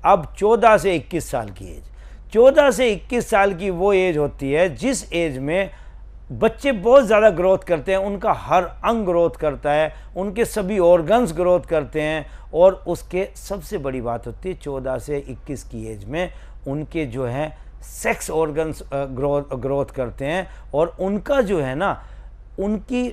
अब 14 से 21 साल की एज, 14 से 21 साल की वो एज होती है जिस एज में बच्चे बहुत ज़्यादा ग्रोथ करते हैं, उनका हर अंग ग्रोथ करता है, उनके सभी ऑर्गन्स ग्रोथ करते हैं। और उसके सबसे बड़ी बात होती है 14 से 21 की एज में उनके जो है सेक्स ऑर्गन्स ग्रोथ करते हैं, और उनका जो है ना, उनकी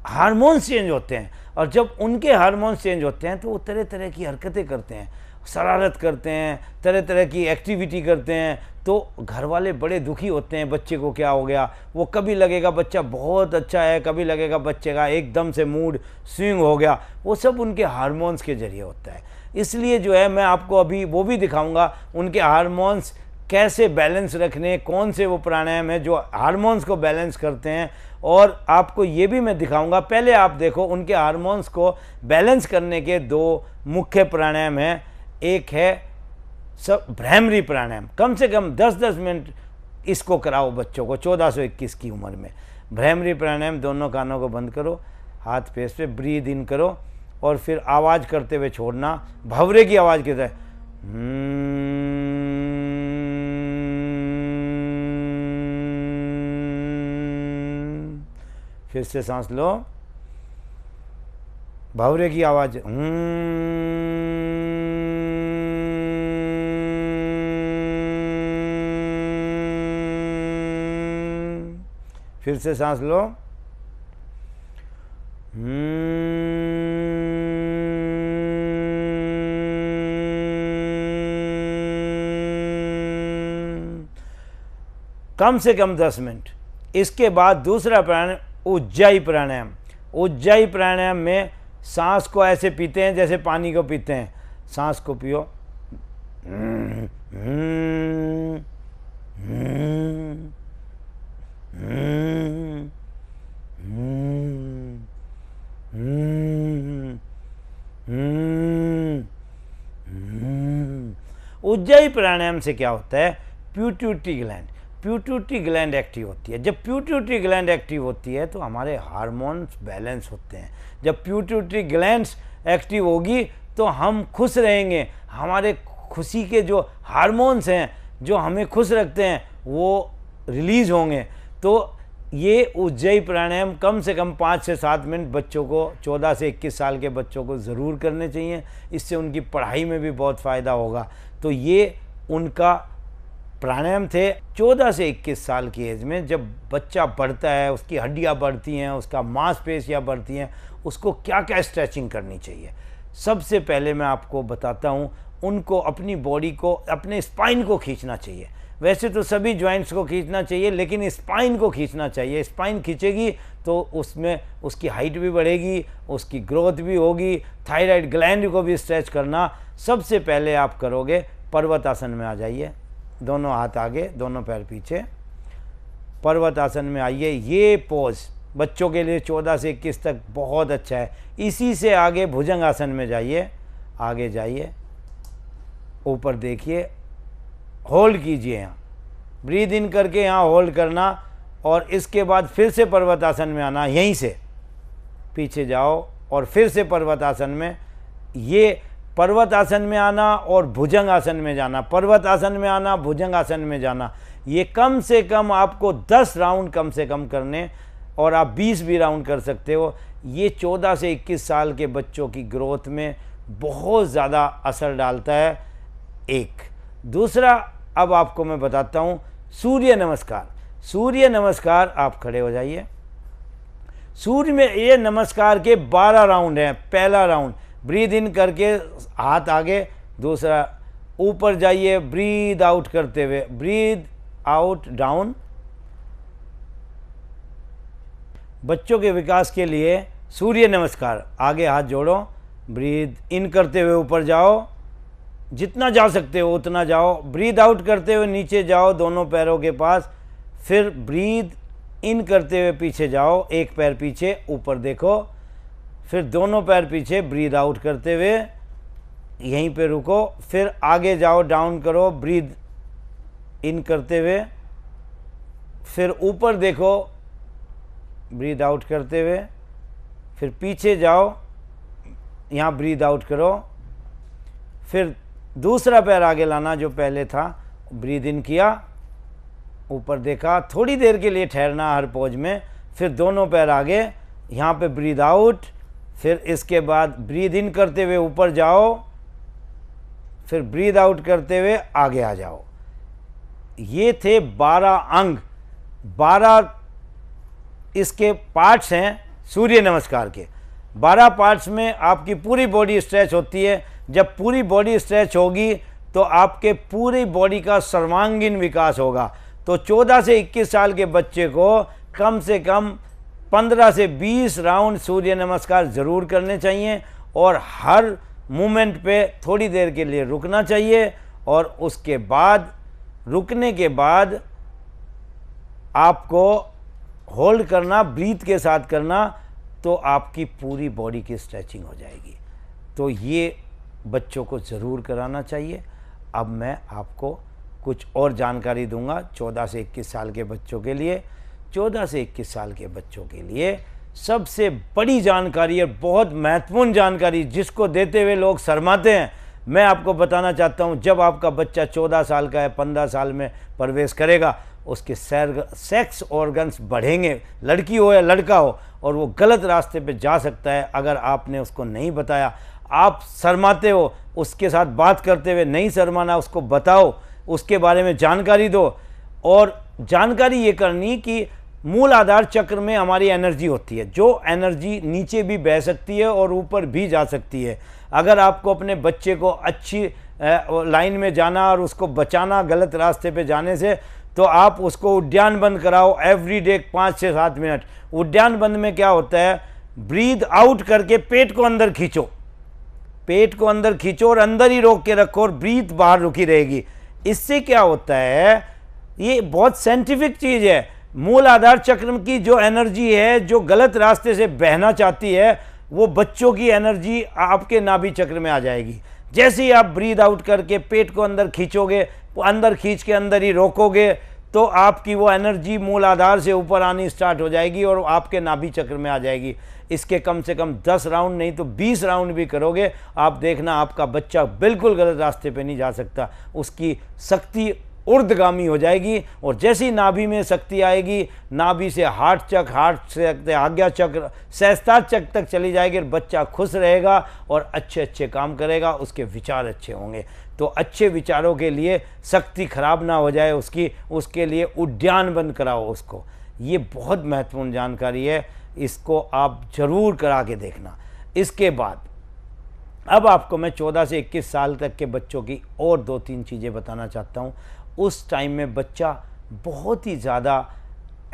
हार्मोन्स चेंज होते हैं। और जब उनके हार्मोन्स चेंज होते हैं तो वो तरह तरह की हरकतें करते हैं, शरारत करते हैं, तरह तरह की एक्टिविटी करते हैं। तो घर वाले बड़े दुखी होते हैं, बच्चे को क्या हो गया। वो कभी लगेगा बच्चा बहुत अच्छा है, कभी लगेगा बच्चे का एकदम से मूड स्विंग हो गया। वो सब उनके हार्मोन्स के जरिए होता है। इसलिए जो है मैं आपको अभी वो भी दिखाऊंगा उनके हार्मोन्स कैसे बैलेंस रखने, कौन से वो प्राणायाम है जो हार्मोन्स को बैलेंस करते हैं। और आपको ये भी मैं दिखाऊंगा, पहले आप देखो उनके हार्मोन्स को बैलेंस करने के दो मुख्य प्राणायाम हैं। एक है सब भ्रामरी प्राणायाम, कम से कम 10-10 मिनट इसको कराओ बच्चों को 14 से 21 की उम्र में। भ्रामरी प्राणायाम, दोनों कानों को बंद करो, हाथ फेस पे, ब्रीद इन करो और फिर आवाज़ करते हुए छोड़ना, भंवरे की आवाज़ के तरह। फिर से सांस लो, भंवरे की आवाज़। फिर से सांस लो, कम से कम 10 मिनट। इसके बाद दूसरा प्राणायाम उज्जाई प्राणायाम। उज्जाई प्राणायाम में सांस को ऐसे पीते हैं जैसे पानी को पीते हैं। सांस को पियो, उज्जाई प्राणायाम से क्या होता है, प्यूटरी ग्लैंड एक्टिव होती है। जब प्यूटरी ग्लैंड एक्टिव होती है तो हमारे हार्मोन्स बैलेंस होते हैं। जब प्यूटरी ग्लैंड्स एक्टिव होगी तो हम खुश रहेंगे, हमारे खुशी के जो हार्मोन्स हैं जो हमें खुश रखते हैं वो रिलीज होंगे। तो ये उज्जाई प्राणायाम कम से कम 5 से 7 मिनट बच्चों को, 14 से 21 साल के बच्चों को ज़रूर करने चाहिए। इससे उनकी पढ़ाई में भी बहुत फ़ायदा होगा। तो ये उनका प्राणायाम थे 14 से 21 साल की एज में। जब बच्चा बढ़ता है, उसकी हड्डियाँ बढ़ती हैं, उसका मांसपेशियाँ बढ़ती हैं, उसको क्या क्या स्ट्रेचिंग करनी चाहिए। सबसे पहले मैं आपको बताता हूँ, उनको अपनी बॉडी को, अपने स्पाइन को खींचना चाहिए। वैसे तो सभी जॉइंट्स को खींचना चाहिए, लेकिन स्पाइन को खींचना चाहिए। स्पाइन खींचेगी तो उसमें उसकी हाइट भी बढ़ेगी, उसकी ग्रोथ भी होगी। थायराइड ग्लैंड को भी स्ट्रेच करना सबसे पहले आप करोगे। पर्वत आसन में आ जाइए, दोनों हाथ आगे, दोनों पैर पीछे, पर्वत आसन में आइए। ये पोज बच्चों के लिए 14 से 21 तक बहुत अच्छा है। इसी से आगे भुजंग आसन में जाइए, आगे जाइए, ऊपर देखिए, होल्ड कीजिए, यहाँ ब्रीद इन करके यहाँ होल्ड करना, और इसके बाद फिर से पर्वत आसन में आना, यहीं से पीछे जाओ और फिर से पर्वत आसन में। ये पर्वत आसन में आना और भुजंग आसन में जाना, पर्वत आसन में आना, भुजंग आसन में जाना, ये कम से कम आपको 10 राउंड कम से कम करने, और आप 20 भी राउंड कर सकते हो। ये 14 से 21 साल के बच्चों की ग्रोथ में बहुत ज़्यादा असर डालता है। एक दूसरा, अब आपको मैं बताता हूँ सूर्य नमस्कार। सूर्य नमस्कार, आप खड़े हो जाइए। सूर्य में ये नमस्कार के 12 राउंड हैं। पहला राउंड ब्रीद इन करके हाथ आगे, दूसरा ऊपर जाइए, ब्रीद आउट करते हुए, ब्रीद आउट डाउन। बच्चों के विकास के लिए सूर्य नमस्कार, आगे हाथ जोड़ो, ब्रीद इन करते हुए ऊपर जाओ, जितना जा सकते हो उतना जाओ, ब्रीद आउट करते हुए नीचे जाओ दोनों पैरों के पास, फिर ब्रीद इन करते हुए पीछे जाओ, एक पैर पीछे, ऊपर देखो, फिर दोनों पैर पीछे, ब्रीद आउट करते हुए यहीं पे रुको, फिर आगे जाओ, डाउन करो, ब्रीद इन करते हुए, फिर ऊपर देखो, ब्रीद आउट करते हुए, फिर पीछे जाओ, यहाँ ब्रीद आउट करो, फिर दूसरा पैर आगे लाना जो पहले था, ब्रीद इन किया, ऊपर देखा, थोड़ी देर के लिए ठहरना हर पोज में, फिर दोनों पैर आगे, यहाँ पे ब्रीद आउट, फिर इसके बाद ब्रीद इन करते हुए ऊपर जाओ, फिर ब्रीद आउट करते हुए आगे आ जाओ। ये थे 12 अंग, 12 इसके पार्ट्स हैं सूर्य नमस्कार के। 12 पार्ट्स में आपकी पूरी बॉडी स्ट्रेच होती है। जब पूरी बॉडी स्ट्रेच होगी तो आपके पूरी बॉडी का सर्वांगीण विकास होगा। तो 14 से 21 साल के बच्चे को कम से कम 15 से 20 राउंड सूर्य नमस्कार ज़रूर करने चाहिए और हर मूवमेंट पे थोड़ी देर के लिए रुकना चाहिए, और उसके बाद रुकने के बाद आपको होल्ड करना, ब्रीथ के साथ करना, तो आपकी पूरी बॉडी की स्ट्रेचिंग हो जाएगी। तो ये बच्चों को ज़रूर कराना चाहिए। अब मैं आपको कुछ और जानकारी दूंगा 14 से 21 साल के बच्चों के लिए। 14 से 21 साल के बच्चों के लिए सबसे बड़ी जानकारी है, बहुत महत्वपूर्ण जानकारी, जिसको देते हुए लोग शर्माते हैं। मैं आपको बताना चाहता हूं, जब आपका बच्चा 14 साल का है, 15 साल में प्रवेश करेगा, उसके सेक्स ऑर्गन्स बढ़ेंगे, लड़की हो या लड़का हो, और वो गलत रास्ते पे जा सकता है अगर आपने उसको नहीं बताया। आप शर्माते हो, उसके साथ बात करते हुए नहीं शर्माना, उसको बताओ, उसके बारे में जानकारी दो। और जानकारी ये करनी कि मूल आधार चक्र में हमारी एनर्जी होती है, जो एनर्जी नीचे भी बह सकती है और ऊपर भी जा सकती है। अगर आपको अपने बच्चे को अच्छी लाइन में जाना और उसको बचाना गलत रास्ते पे जाने से, तो आप उसको उद्यान बंद कराओ एवरीडे 5 से 7 मिनट। उद्यान बंद में क्या होता है, ब्रीद आउट करके पेट को अंदर खींचो, पेट को अंदर खींचो और अंदर ही रोक के रखो और ब्रीथ बाहर रुकी रहेगी। इससे क्या होता है, ये बहुत साइंटिफिक चीज़ है। मूल आधार चक्र की जो एनर्जी है, जो गलत रास्ते से बहना चाहती है, वो बच्चों की एनर्जी आपके नाभि चक्र में आ जाएगी। जैसे ही आप ब्रीद आउट करके पेट को अंदर खींचोगे, अंदर खींच के अंदर ही रोकोगे, तो आपकी वो एनर्जी मूल आधार से ऊपर आनी स्टार्ट हो जाएगी और आपके नाभि चक्र में आ जाएगी। इसके कम से कम 10 राउंड नहीं तो 20 राउंड भी करोगे, आप देखना आपका बच्चा बिल्कुल गलत रास्ते पे नहीं जा सकता। उसकी शक्ति ऊर्ध्वगामी हो जाएगी, और जैसी नाभि में शक्ति आएगी, नाभि से हार्ट चक्र, हार्ट से आज्ञा चक्र, सहस्त्रार चक्र तक चली जाएगी, और बच्चा खुश रहेगा और अच्छे अच्छे काम करेगा, उसके विचार अच्छे होंगे। तो अच्छे विचारों के लिए, शक्ति खराब ना हो जाए उसकी, उसके लिए उद्यान बंद कराओ उसको। ये बहुत महत्वपूर्ण जानकारी है, इसको आप जरूर करा के देखना। इसके बाद अब आपको मैं 14 से 21 साल तक के बच्चों की और 2-3 चीज़ें बताना चाहता हूँ। उस टाइम में बच्चा बहुत ही ज़्यादा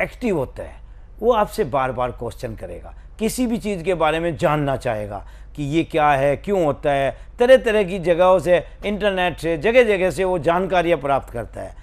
एक्टिव होता है, वो आपसे बार बार क्वेश्चन करेगा, किसी भी चीज़ के बारे में जानना चाहेगा कि ये क्या है, क्यों होता है। तरह तरह की जगहों से, इंटरनेट से, जगह जगह से वो जानकारियाँ प्राप्त करता है।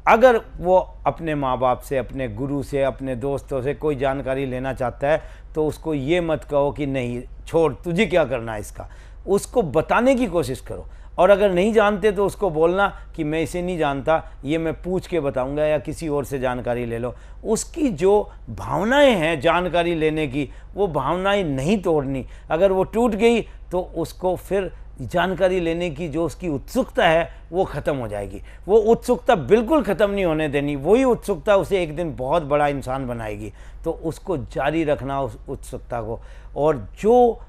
अगर वो अपने माँ बाप से, अपने गुरु से, अपने दोस्तों से कोई जानकारी लेना चाहता है, तो उसको ये मत कहो कि नहीं छोड़, तुझे क्या करना है इसका। उसको बताने की कोशिश करो, और अगर नहीं जानते तो उसको बोलना कि मैं इसे नहीं जानता, ये मैं पूछ के बताऊंगा, या किसी और से जानकारी ले लो। उसकी जो भावनाएं हैं जानकारी लेने की, वो भावनाएं नहीं तोड़नी। अगर वो टूट गई तो उसको फिर जानकारी लेने की जो उसकी उत्सुकता है वो ख़त्म हो जाएगी। वो उत्सुकता बिल्कुल ख़त्म नहीं होने देनी, वही उत्सुकता उसे एक दिन बहुत बड़ा इंसान बनाएगी। तो उसको जारी रखना उस उत्सुकता को। और जो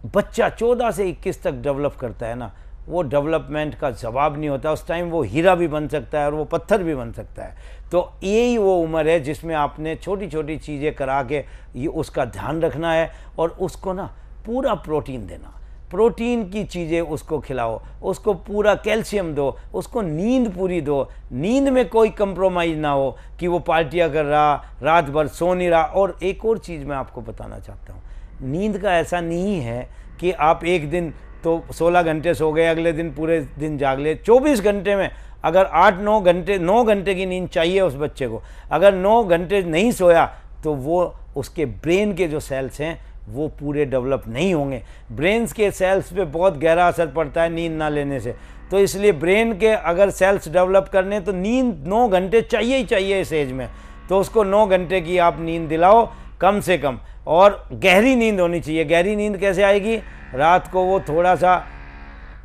बच्चा 14 से 21 तक डेवलप करता है ना, वो डेवलपमेंट का जवाब नहीं होता। उस टाइम वो हीरा भी बन सकता है और वो पत्थर भी बन सकता है। तो यही वो उम्र है जिसमें आपने छोटी छोटी चीज़ें करा के ये उसका ध्यान रखना है, और उसको ना पूरा प्रोटीन देना, प्रोटीन की चीज़ें उसको खिलाओ, उसको पूरा कैल्शियम दो, उसको नींद पूरी दो। नींद में कोई कंप्रोमाइज़ ना हो कि वो पार्टियाँ कर रहा, रात भर सो नहीं रहा। और एक और चीज़ मैं आपको बताना चाहता हूँ, नींद का ऐसा नहीं है कि आप एक दिन तो 16 घंटे सो गए, अगले दिन पूरे दिन जाग ले। 24 घंटे में अगर 9 घंटे की नींद चाहिए उस बच्चे को, अगर 9 घंटे नहीं सोया तो वो उसके ब्रेन के जो सेल्स हैं वो पूरे डेवलप नहीं होंगे। ब्रेन्स के सेल्स पे बहुत गहरा असर पड़ता है नींद ना लेने से। तो इसलिए ब्रेन के अगर सेल्स डेवलप करने तो नींद 9 घंटे चाहिए ही चाहिए इस एज में। तो उसको 9 घंटे की आप नींद दिलाओ कम से कम, और गहरी नींद होनी चाहिए। गहरी नींद कैसे आएगी? रात को वो थोड़ा सा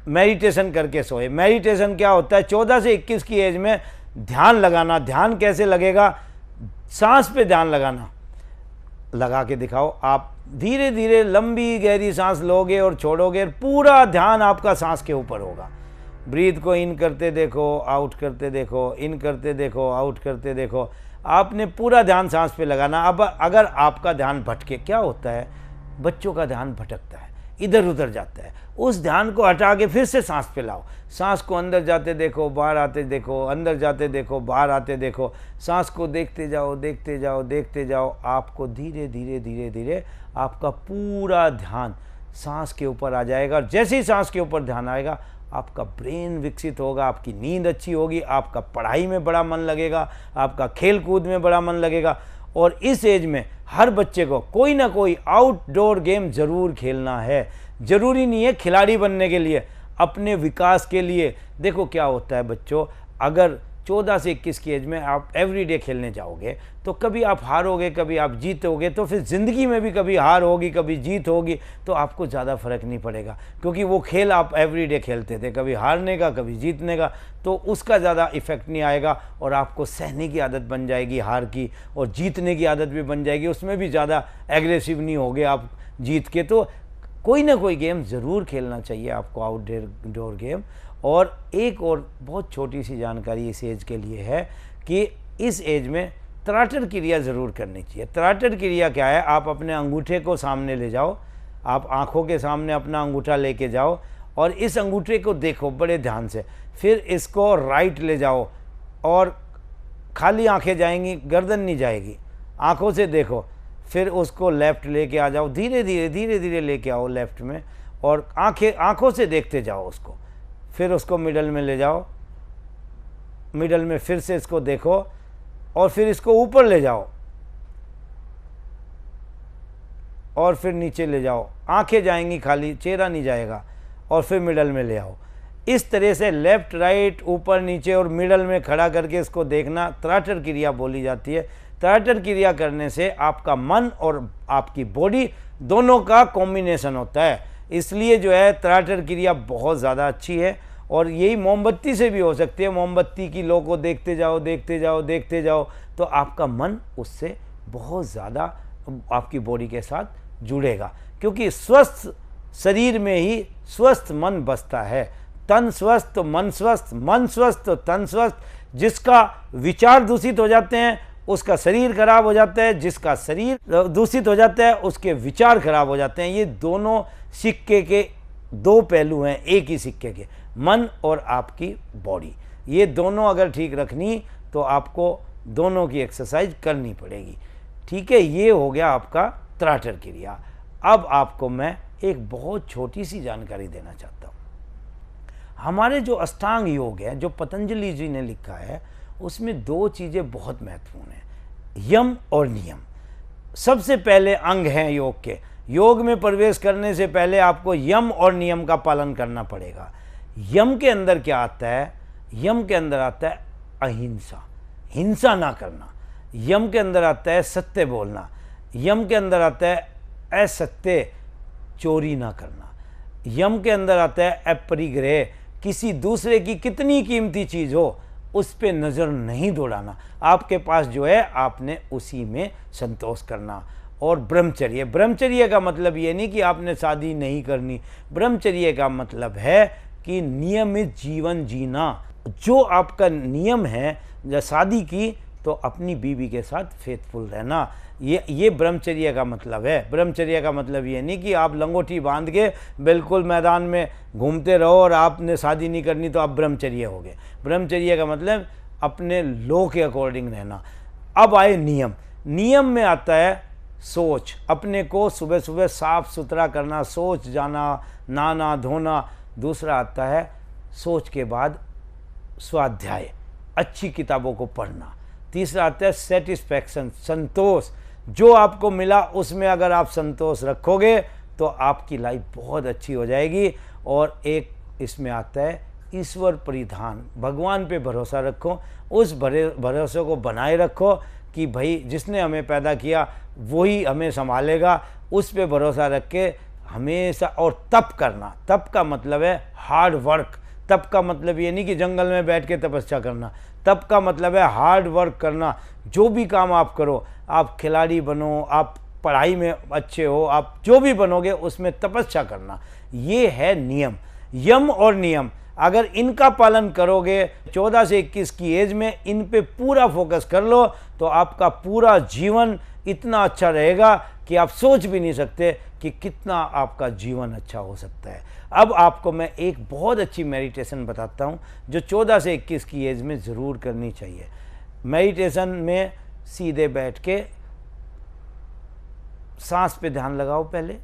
मेडिटेशन करके सोए। मेडिटेशन क्या होता है? 14 से 21 की एज में ध्यान लगाना। ध्यान कैसे लगेगा? सांस पे ध्यान लगाना। लगा के दिखाओ। आप धीरे धीरे लंबी गहरी सांस लोगे और छोड़ोगे, पूरा ध्यान आपका सांस के ऊपर होगा। ब्रीथ को इन करते देखो, आउट करते देखो, इन करते देखो, आउट करते देखो। आपने पूरा ध्यान सांस पे लगाना। अब अगर आपका ध्यान भटके, क्या होता है, बच्चों का ध्यान भटकता है, इधर उधर जाता है, उस ध्यान को हटा के फिर से सांस पे लाओ। सांस को अंदर जाते देखो, बाहर आते देखो, अंदर जाते देखो, बाहर आते देखो। सांस को देखते जाओ, देखते जाओ, देखते जाओ। आपको धीरे धीरे धीरे धीरे आपका पूरा ध्यान सांस के ऊपर आ जाएगा। और जैसे ही सांस के ऊपर ध्यान आएगा, आपका ब्रेन विकसित होगा, आपकी नींद अच्छी होगी, आपका पढ़ाई में बड़ा मन लगेगा, आपका खेल कूद में बड़ा मन लगेगा। और इस एज में हर बच्चे को कोई ना कोई आउटडोर गेम ज़रूर खेलना है। ज़रूरी नहीं है खिलाड़ी बनने के लिए, अपने विकास के लिए। देखो क्या होता है बच्चों, अगर 14 से 21 की एज में आप एवरीडे खेलने जाओगे तो कभी आप हारोगे, कभी आप जीतोगे, तो फिर ज़िंदगी में भी कभी हार होगी, कभी जीत होगी, तो आपको ज़्यादा फर्क नहीं पड़ेगा, क्योंकि वो खेल आप एवरीडे खेलते थे, कभी हारने का कभी जीतने का, तो उसका ज़्यादा इफेक्ट नहीं आएगा। और आपको सहने की आदत बन जाएगी हार की, और जीतने की आदत भी बन जाएगी, उसमें भी ज़्यादा एग्रेसिव नहीं होगे आप जीत के। तो कोई ना कोई गेम ज़रूर खेलना चाहिए आपको, आउटडोर गेम। और एक और बहुत छोटी सी जानकारी इस एज के लिए है कि इस एज में त्राटन क्रिया ज़रूर करनी चाहिए। त्राटन क्रिया क्या है? आप अपने अंगूठे को सामने ले जाओ, आप आँखों के सामने अपना अंगूठा लेके जाओ और इस अंगूठे को देखो बड़े ध्यान से। फिर इसको राइट ले जाओ और खाली आँखें जाएंगी, गर्दन नहीं जाएगी, आँखों से देखो। फिर उसको लेफ़्ट लेके आ जाओ, धीरे धीरे धीरे धीरे लेके आओ लेफ़्ट में, और आँखों से देखते जाओ उसको। फिर उसको मिडल में ले जाओ, मिडल में फिर से इसको देखो, और फिर इसको ऊपर ले जाओ और फिर नीचे ले जाओ। आंखें जाएंगी खाली, चेहरा नहीं जाएगा, और फिर मिडल में ले आओ। इस तरह से लेफ़्ट राइट ऊपर नीचे और मिडल में खड़ा करके इसको देखना त्राटन क्रिया बोली जाती है। त्राटन क्रिया करने से आपका मन और आपकी बॉडी दोनों का कॉम्बिनेशन होता है, इसलिए जो है त्राटन क्रिया बहुत ज़्यादा अच्छी है। और यही मोमबत्ती से भी हो सकती है। मोमबत्ती की लो को देखते जाओ, देखते जाओ, देखते जाओ, तो आपका मन उससे बहुत ज़्यादा आपकी बॉडी के साथ जुड़ेगा, क्योंकि स्वस्थ शरीर में ही स्वस्थ मन बसता है। तन स्वस्थ तो मन स्वस्थ, मन स्वस्थ तो तन स्वस्थ। जिसका विचार दूषित हो जाते हैं उसका शरीर खराब हो जाता है, जिसका शरीर दूषित हो जाता है उसके विचार खराब हो जाते हैं। ये दोनों सिक्के के दो पहलू हैं एक ही सिक्के के, मन और आपकी बॉडी। ये दोनों अगर ठीक रखनी तो आपको दोनों की एक्सरसाइज करनी पड़ेगी। ठीक है, ये हो गया आपका त्राटन क्रिया। अब आपको मैं एक बहुत छोटी सी जानकारी देना चाहता हूँ। हमारे जो अष्टांग योग है, जो पतंजलि जी ने लिखा है, उसमें दो चीज़ें बहुत महत्वपूर्ण हैं, यम और नियम। सबसे पहले अंग हैं योग के। योग में प्रवेश करने से पहले आपको यम और नियम का पालन करना पड़ेगा। यम के अंदर क्या आता है? यम के अंदर आता है अहिंसा, हिंसा ना करना। यम के अंदर आता है सत्य बोलना। यम के अंदर आता है असत्य, चोरी ना करना। यम के अंदर आता है अपरिग्रह, किसी दूसरे की कितनी कीमती चीज़ हो उस पे नज़र नहीं दौड़ाना। आपके पास जो है आपने उसी में संतोष करना। और ब्रह्मचर्य, ब्रह्मचर्य का मतलब ये नहीं कि आपने शादी नहीं करनी। ब्रह्मचर्य का मतलब है कि नियमित जीवन जीना। जो आपका नियम है, जब शादी की तो अपनी बीवी के साथ फेथफुल रहना, ये ब्रह्मचर्य का मतलब है। ब्रह्मचर्य का मतलब ये नहीं कि आप लंगोटी बांध के बिल्कुल मैदान में घूमते रहो और आपने शादी नहीं करनी तो आप ब्रह्मचर्य हो गए। ब्रह्मचर्य का मतलब अपने लॉ के अकॉर्डिंग रहना। अब आए नियम। नियम में आता है सोच, अपने को सुबह सुबह साफ सुथरा करना, सोच जाना, नहाना धोना। दूसरा आता है सोच के बाद स्वाध्याय, अच्छी किताबों को पढ़ना। तीसरा आता है सेटिस्फैक्शन, संतोष। जो आपको मिला उसमें अगर आप संतोष रखोगे तो आपकी लाइफ बहुत अच्छी हो जाएगी। और एक इसमें आता है ईश्वर परिधान, भगवान पे भरोसा रखो। उस भरोसे को बनाए रखो कि भाई जिसने हमें पैदा किया वही हमें संभालेगा। उस पे भरोसा रख के हमेशा। और तप करना, तप का मतलब है हार्ड वर्क। तप का मतलब ये नहीं कि जंगल में बैठ के तपस्या करना, तप का मतलब है हार्ड वर्क करना। जो भी काम आप करो, आप खिलाड़ी बनो, आप पढ़ाई में अच्छे हो, आप जो भी बनोगे उसमें तपस्या करना। ये है नियम, यम और नियम। अगर इनका पालन करोगे 14 से 21 की एज में, इन पे पूरा फोकस कर लो, तो आपका पूरा जीवन इतना अच्छा रहेगा कि आप सोच भी नहीं सकते कि कितना आपका जीवन अच्छा हो सकता है। अब आपको मैं एक बहुत अच्छी मेडिटेशन बताता हूँ जो 14 से 21 की एज में ज़रूर करनी चाहिए। मेडिटेशन में सीधे बैठ के सांस पे ध्यान लगाओ। पहले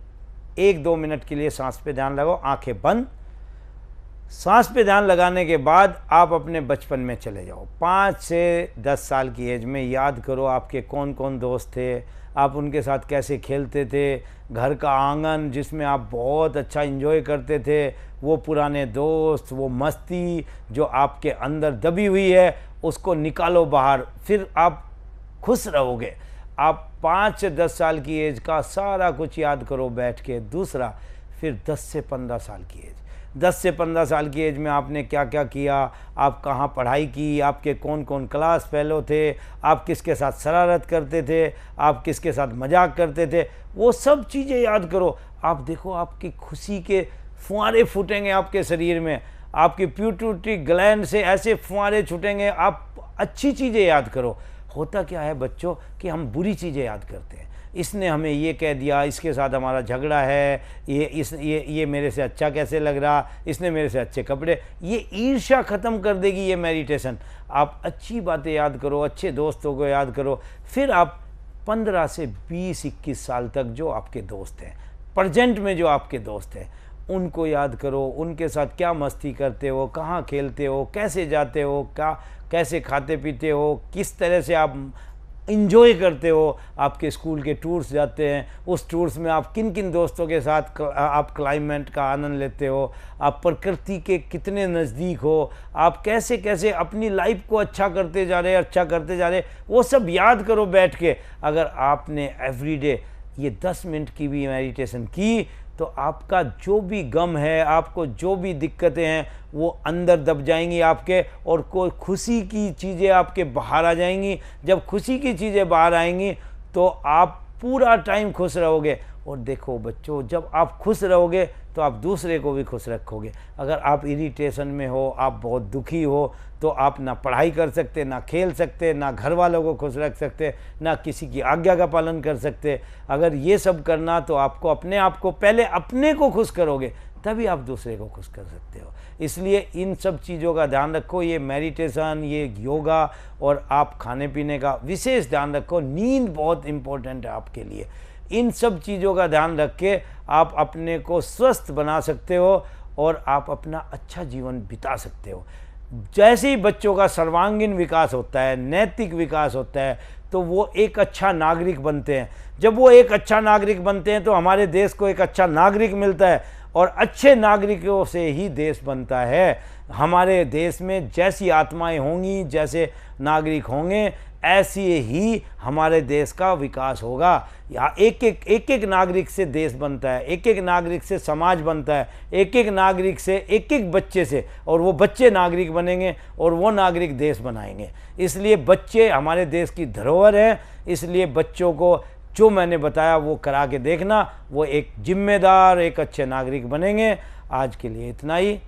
1-2 मिनट के लिए सांस पे ध्यान लगाओ, आंखें बंद। सांस पे ध्यान लगाने के बाद आप अपने बचपन में चले जाओ। 5 से 10 साल की एज में याद करो आपके कौन कौन दोस्त थे, आप उनके साथ कैसे खेलते थे, घर का आंगन जिसमें आप बहुत अच्छा एंजॉय करते थे, वो पुराने दोस्त, वो मस्ती जो आपके अंदर दबी हुई है उसको निकालो बाहर, फिर आप खुश रहोगे। आप 5 से 10 साल की एज का सारा कुछ याद करो बैठ के। दूसरा, फिर 10 से 15 साल की एज, 10 से 15 साल की एज में आपने क्या क्या किया, आप कहाँ पढ़ाई की, आपके कौन कौन क्लास फेलो थे, आप किसके साथ शरारत करते थे, आप किसके साथ मजाक करते थे, वो सब चीज़ें याद करो। आप देखो आपकी खुशी के फुहारे फूटेंगे आपके शरीर में, आपकी पिट्यूटरी ग्लैंड से ऐसे फुहारे छूटेंगे। आप अच्छी चीज़ें याद करो। होता क्या है बच्चों कि हम बुरी चीज़ें याद करते हैं, इसने हमें ये कह दिया, इसके साथ हमारा झगड़ा है, ये मेरे से अच्छा कैसे लग रहा, इसने मेरे से अच्छे कपड़े, ये ईर्ष्या ख़त्म कर देगी ये मेडिटेशन। आप अच्छी बातें याद करो, अच्छे दोस्तों को याद करो। फिर आप 15 से 20-21 साल तक जो आपके दोस्त हैं, प्रेजेंट में जो आपके दोस्त हैं, उनको याद करो। उनके साथ क्या मस्ती करते हो, कहाँ खेलते हो, कैसे जाते हो, कैसे खाते पीते हो, किस तरह से आप इंजॉय करते हो। आपके स्कूल के टूर्स जाते हैं, उस टूर्स में आप किन किन दोस्तों के साथ आप क्लाइमेट का आनंद लेते हो, आप प्रकृति के कितने नज़दीक हो, आप कैसे कैसे अपनी लाइफ को अच्छा करते जा रहे, वो सब याद करो बैठ के। अगर आपने एवरीडे ये 10 मिनट की भी मेडिटेशन की तो आपका जो भी गम है, आपको जो भी दिक्कतें हैं, वो अंदर दब जाएंगी आपके, और कोई खुशी की चीज़ें आपके बाहर आ जाएंगी। जब खुशी की चीज़ें बाहर आएंगी तो आप पूरा टाइम खुश रहोगे। और देखो बच्चों, जब आप खुश रहोगे तो आप दूसरे को भी खुश रखोगे। अगर आप इरिटेशन में हो, आप बहुत दुखी हो, तो आप ना पढ़ाई कर सकते, ना खेल सकते, ना घर वालों को खुश रख सकते, ना किसी की आज्ञा का पालन कर सकते। अगर ये सब करना तो आपको अपने आप को, पहले अपने को खुश करोगे तभी आप दूसरे को खुश कर सकते हो। इसलिए इन सब चीज़ों का ध्यान रखो। ये मेडिटेशन, ये योगा, और आप खाने पीने का विशेष ध्यान रखो। नींद बहुत इम्पोर्टेंट है आपके लिए। इन सब चीज़ों का ध्यान रख के आप अपने को स्वस्थ बना सकते हो और आप अपना अच्छा जीवन बिता सकते हो। जैसे ही बच्चों का सर्वांगीण विकास होता है, नैतिक विकास होता है, तो वो एक अच्छा नागरिक बनते हैं। जब वो एक अच्छा नागरिक बनते हैं तो हमारे देश को एक अच्छा नागरिक मिलता है, और अच्छे नागरिकों से ही देश बनता है। हमारे देश में जैसी आत्माएं होंगी, जैसे नागरिक होंगे, ऐसी ही हमारे देश का विकास होगा। यहाँ एक एक नागरिक से देश बनता है, एक एक नागरिक से समाज बनता है, एक एक नागरिक से, एक एक बच्चे से, और वो बच्चे नागरिक बनेंगे और वो नागरिक देश बनाएंगे। इसलिए बच्चे हमारे देश की धरोहर है। इसलिए बच्चों को जो मैंने बताया वो करा के देखना, वो एक जिम्मेदार, एक अच्छे नागरिक बनेंगे। आज के लिए इतना ही।